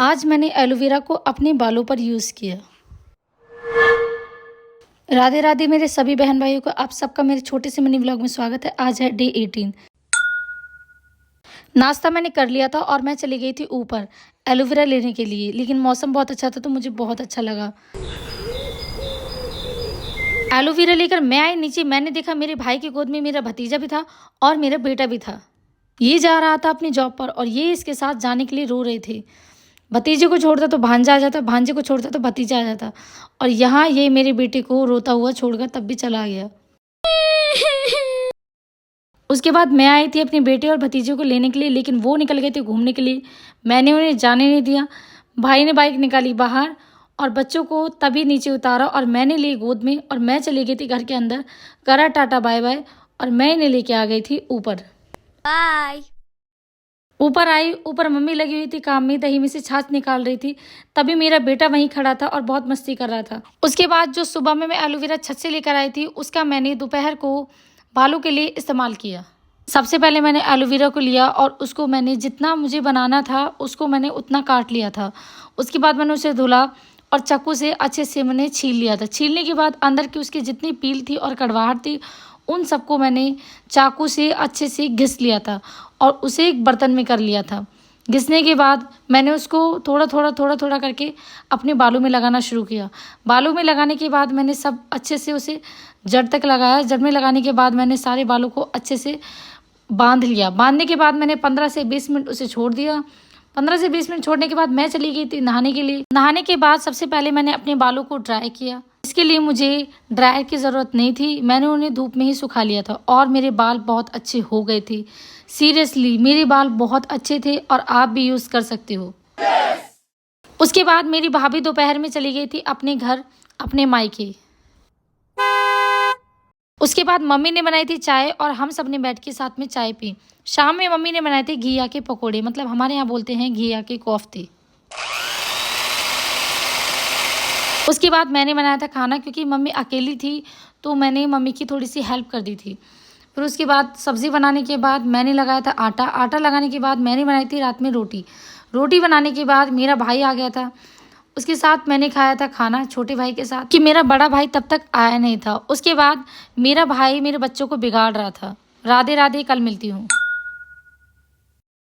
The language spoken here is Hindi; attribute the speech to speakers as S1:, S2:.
S1: आज मैंने एलोवेरा को अपने बालों पर यूज़ किया। राधे राधे मेरे सभी बहन भाइयों को आप सबका मेरे छोटे से मिनी व्लॉग में स्वागत है। आज है डे 18। नाश्ता मैंने कर लिया था और मैं चली गई थी ऊपर एलोवेरा लेने के लिए, लेकिन मौसम बहुत अच्छा था तो मुझे बहुत अच्छा लगा। एलोवेरा लेकर मैं आई नीचे। मैंने देखा मेरे भाई की गोद में मेरा भतीजा भी था और मेरा बेटा भी था। ये जा रहा था अपनी जॉब पर और ये इसके साथ जाने के लिए रो रहे थे। भतीजे को छोड़ता तो भांजा आ जाता, भांजे को छोड़ता तो भतीजा आ जाता, और यहाँ ये मेरे बेटे को रोता हुआ छोड़कर तब भी चला गया। उसके बाद मैं आई थी अपने बेटे और भतीजे को लेने के लिए, लेकिन वो निकल गए थे घूमने के लिए। मैंने उन्हें जाने नहीं दिया। भाई ने बाइक निकाली बाहर और बच्चों को तभी नीचे उतारा और मैंने ली गोद में और मैं चली गई थी घर के अंदर। करा टाटा बाय बाय और मैं इन्हें लेके आ गई थी ऊपर।
S2: बाय।
S1: ऊपर आई, ऊपर मम्मी लगी हुई थी काम में, दही में से छाछ निकाल रही थी। तभी मेरा बेटा वहीं खड़ा था और बहुत मस्ती कर रहा था। उसके बाद जो सुबह में मैं एलोवेरा छत से लेकर आई थी उसका मैंने दोपहर को बालों के लिए इस्तेमाल किया। सबसे पहले मैंने एलोवेरा को लिया और उसको मैंने जितना मुझे बनाना था उसको मैंने उतना काट लिया था। उसके बाद मैंने उसे धुला और चाकू से अच्छे से मैंने छील लिया था। छीलने के बाद अंदर की उसकी जितनी पील थी और कड़वाहट थी उन सबको मैंने चाकू से अच्छे से घिस लिया था और उसे एक बर्तन में कर लिया था। घिसने के बाद मैंने उसको थोड़ा थोड़ा करके अपने बालों में लगाना शुरू किया। बालों में लगाने के बाद मैंने सब अच्छे से उसे जड़ तक लगाया। जड़ में लगाने के बाद मैंने सारे बालों को अच्छे से बांध लिया। बांधने के बाद मैंने 15 से 20 मिनट उसे छोड़ दिया। 15 से 20 मिनट छोड़ने के बाद मैं चली गई थी नहाने के लिए। नहाने के बाद सबसे पहले मैंने अपने बालों को ड्राई किया। इसके लिए मुझे ड्रायर की ज़रूरत नहीं थी, मैंने उन्हें धूप में ही सुखा लिया था और मेरे बाल बहुत अच्छे हो गए थे। सीरियसली मेरे बाल बहुत अच्छे थे और आप भी यूज़ कर सकते हो। उसके बाद मेरी भाभी दोपहर में चली गई थी अपने घर, अपने मायके। उसके बाद मम्मी ने बनाई थी चाय और हम सब ने बैठ के साथ में चाय पी। शाम में मम्मी ने बनाए थे घिया के पकोड़े, मतलब हमारे यहाँ बोलते हैं घिया के कोफ्ते। उसके बाद मैंने बनाया था खाना, क्योंकि मम्मी अकेली थी तो मैंने मम्मी की थोड़ी सी हेल्प कर दी थी। फिर उसके बाद सब्ज़ी बनाने के बाद मैंने लगाया था आटा। आटा लगाने के बाद मैंने बनाई थी रात में रोटी। रोटी बनाने के बाद मेरा भाई आ गया था, उसके साथ मैंने खाया था खाना छोटे भाई के साथ, कि मेरा बड़ा भाई तब तक आया नहीं था। उसके बाद मेरा भाई मेरे बच्चों को बिगाड़ रहा था। राधे राधे, कल मिलती हूँ।